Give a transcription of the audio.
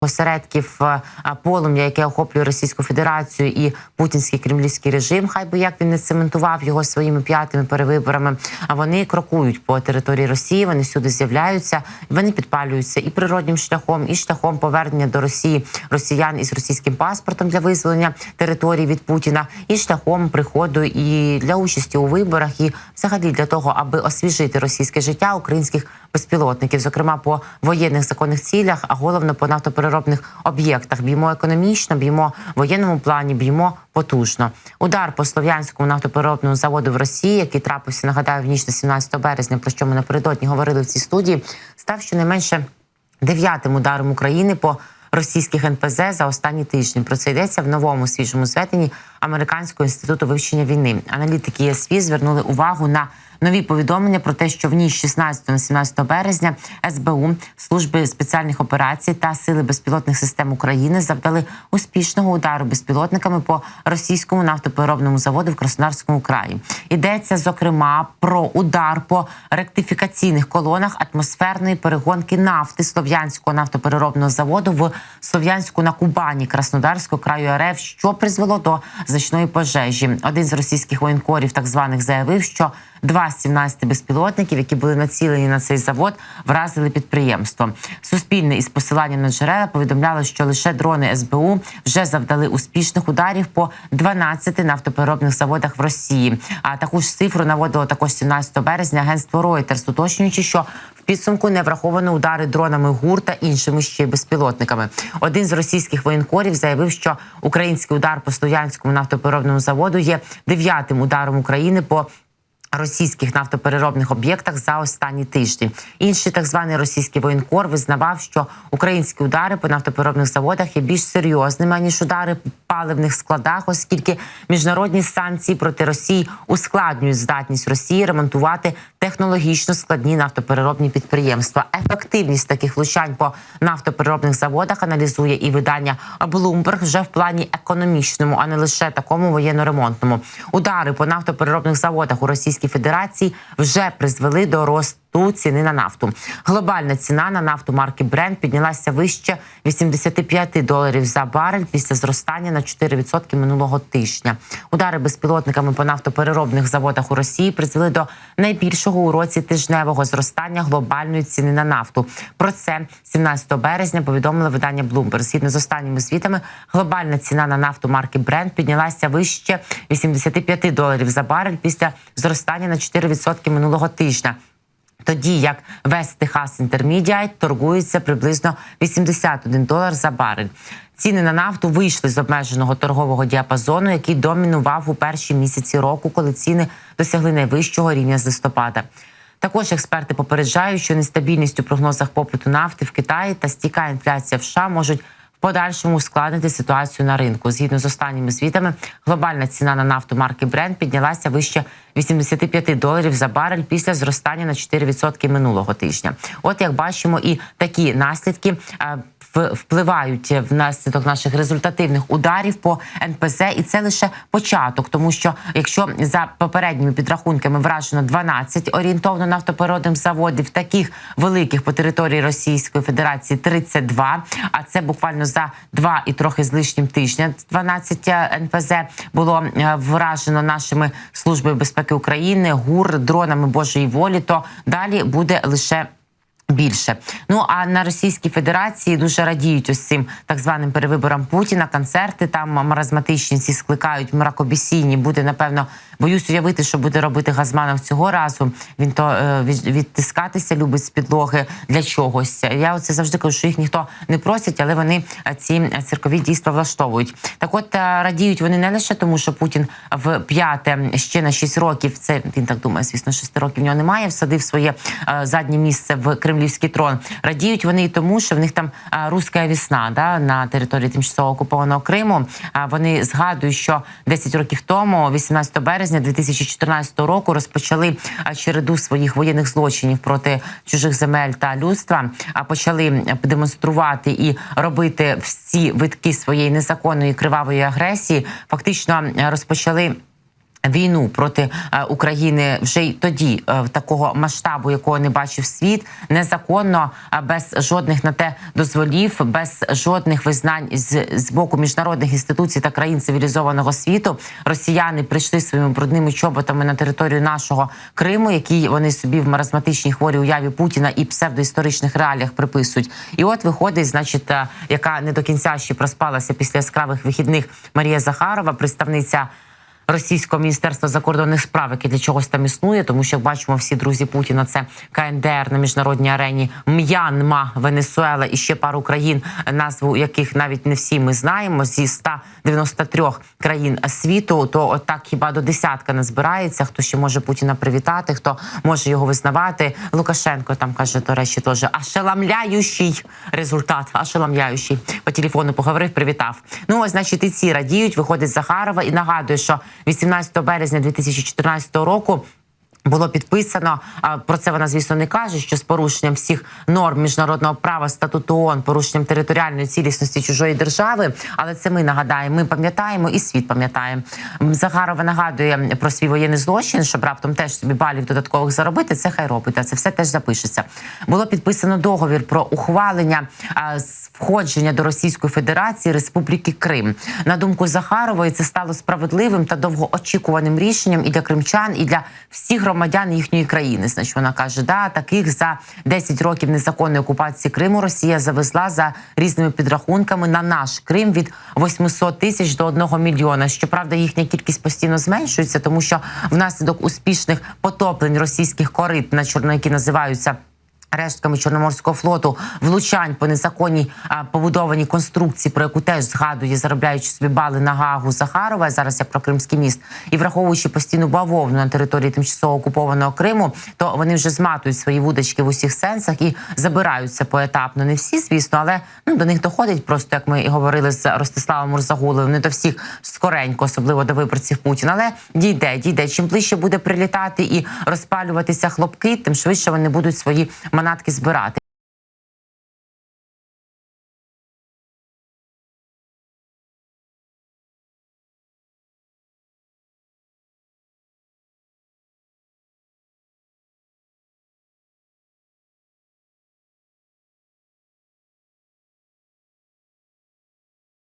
осередків полум'я, яке охоплює Російську Федерацію і путінський кремлівський режим, хай би як він не цементував його своїми п'ятими перевиборами, а вони крокують по території Росії, вони всюди з'являються, вони підпалюються і природнім шляхом, і шляхом повернення до Росії росіян із російським паспортом для визволення території від Путіна, і шляхом приходу і для участі у виборах, і взагалі для того, аби освіжити російське життя українських безпілотників, зокрема по воєнних законних цілях, а головно по нафтопереробних об'єктах. Б'ємо економічно, б'ємо в воєнному плані, б'ємо потужно. Удар по Слов'янському нафтопереробному заводу в Росії, який трапився, нагадаю, в ніч на 17 березня, про що ми напередодні говорили в цій студії, став щонайменше 9-тим ударом України по російських НПЗ за останні тижні. Про це йдеться в новому свіжому зведенні Американського інституту вивчення війни. Аналітики ЄСВ звернули увагу на нові повідомлення про те, що в ніч 16 на 17 березня СБУ, служби спеціальних операцій та сили безпілотних систем України завдали успішного удару безпілотниками по російському нафтопереробному заводу в Краснодарському краї. Йдеться, зокрема, про удар по ректифікаційних колонах атмосферної перегонки нафти Слов'янського нафтопереробного заводу в Слов'янську на Кубані Краснодарського краю РФ, що призвело до значної пожежі. Один з російських воєнкорів, так званих, заявив, що 2 з 17 безпілотників, які були націлені на цей завод, вразили підприємство. Суспільне із посиланням на джерела повідомляло, що лише дрони СБУ вже завдали успішних ударів по 12 нафтопереробних заводах в Росії. А таку ж цифру наводило також 17 березня агентство Reuters, уточнюючи, що в підсумку не враховано удари дронами ГУР та іншими ще й безпілотниками. Один з російських воєнкорів заявив, що український удар по Слов'янському нафтопереробному заводу є 9-тим ударом України по російських нафтопереробних об'єктах за останні тижні. Інший так званий російський воєнкор визнавав, що українські удари по нафтопереробних заводах є більш серйозними, ніж удари по паливних складах, оскільки міжнародні санкції проти Росії ускладнюють здатність Росії ремонтувати технологічно складні нафтопереробні підприємства. Ефективність таких влучань по нафтопереробних заводах аналізує і видання Bloomberg вже в плані економічному, а не лише такому воєнно-ремонтному. Удари по нафтопереробних заводах у Російській Федерації вже призвели до росту ціни на нафту. Глобальна ціна на нафту марки Brent піднялася вище $85 за барель після зростання на 4% минулого тижня. Удари безпілотниками по нафтопереробних заводах у Росії призвели до найбільшого у році тижневого зростання глобальної ціни на нафту. Про це 17 березня повідомило видання Bloomberg. Згідно з останніми звітами, глобальна ціна на нафту марки Brent піднялася вище $85 за барель після зростання на 4% минулого тижня. Тоді як West Texas Intermediate торгується приблизно $81 за барель. Ціни на нафту вийшли з обмеженого торгового діапазону, який домінував у перші місяці року, коли ціни досягли найвищого рівня з листопада. Також експерти попереджають, що нестабільність у прогнозах попиту нафти в Китаї та стійка інфляція в США можуть в подальшому ускладнити ситуацію на ринку. Згідно з останніми звітами, глобальна ціна на нафту марки Brent піднялася вище $85 за барель після зростання на 4% минулого тижня. От як бачимо, і такі наслідки впливають внаслідок наших результативних ударів по НПЗ, і це лише початок, тому що якщо за попередніми підрахунками вражено 12 орієнтовно нафтопереробних заводів, таких великих по території Російської Федерації 32, а це буквально за 2 і трохи з лишнім тижня 12 НПЗ було вражено нашими службою безпеки України, ГУР, дронами Божої волі, то далі буде лише більше. Ну, а на Російській Федерації дуже радіють ось цим так званим перевиборам Путіна. Концерти там маразматичні, ці скликають, мракобесійні. Буде, напевно, боюсь уявити, що буде робити Газманов цього разу. Він то відтискатися любить з підлоги для чогось. Я оце завжди кажу, що їх ніхто не просить, але вони ці циркові дійства влаштовують. Так от, радіють вони не лише тому, що Путін в п'яте ще на 6 років, це він так думає, звісно, 6 років в нього немає, всадив своє заднє місце в кремлівський трон. Радіють вони і тому, що в них там руська весна, да, на території тимчасово окупованого Криму. Вони згадують, що 10 років тому, 18 березня 2014 року, розпочали череду своїх воєнних злочинів проти чужих земель та людства, почали демонструвати і робити всі витки своєї незаконної кривавої агресії, фактично розпочали війну проти України вже й тоді такого масштабу, якого не бачив світ, незаконно, без жодних на те дозволів, без жодних визнань з боку міжнародних інституцій та країн цивілізованого світу. Росіяни прийшли своїми брудними чоботами на територію нашого Криму, який вони собі в маразматичній хворій уяві Путіна і псевдоісторичних реаліях приписують. І от виходить, значить, яка не до кінця ще проспалася після яскравих вихідних, Марія Захарова, представниця Російського міністерства закордонних справ, яке для чогось там існує, тому що, як бачимо, всі друзі Путіна – це КНДР на міжнародній арені, М'янма, Венесуела і ще пару країн, назву яких навіть не всі ми знаємо, зі 193 країн світу, то отак хіба до десятка не збирається, хто ще може Путіна привітати, хто може його визнавати. Лукашенко там каже, до речі, теж ошеломляючий результат, ошеломляючий. По телефону поговорив, привітав. Ну, ось, значить, і ці радіють, виходить Захарова і нагадує, що 18 березня 2014 року було підписано, про це вона, звісно, не каже, що з порушенням всіх норм міжнародного права, статуту ООН, порушенням територіальної цілісності чужої держави, але це ми нагадаємо, ми пам'ятаємо і світ пам'ятає. Захарова нагадує про свій воєнний злочин, щоб раптом теж собі балів додаткових заробити, це хай робить, а це все теж запишеться. Було підписано договір про ухвалення входження до Російської Федерації Республіки Крим. На думку Захарової, це стало справедливим та довгоочікуваним рішенням і для кримчан, і для всіх громадян їхньої країни. Значить, вона каже, таких за 10 років незаконної окупації Криму Росія завезла за різними підрахунками на наш Крим від 800 тисяч до 1 мільйона. Щоправда, їхня кількість постійно зменшується, тому що внаслідок успішних потоплень російських корит, які називаються рештками Чорноморського флоту, влучань по незаконній побудованій конструкції, про яку теж згадує, заробляючи собі бали на Гаагу Захарова, зараз я про Кримський міст, і враховуючи постійну бавовну на території тимчасово окупованого Криму, то вони вже зматують свої вудочки в усіх сенсах і забираються поетапно. Не всі, звісно, але до них доходить просто, як ми і говорили з Ростиславом Мурзагуловим, не до всіх скоренько, особливо до виборців Путіна, але дійде. Чим ближче буде прилітати і розпалюватися хлопки, тим швидше вони будуть свої манатки збирати.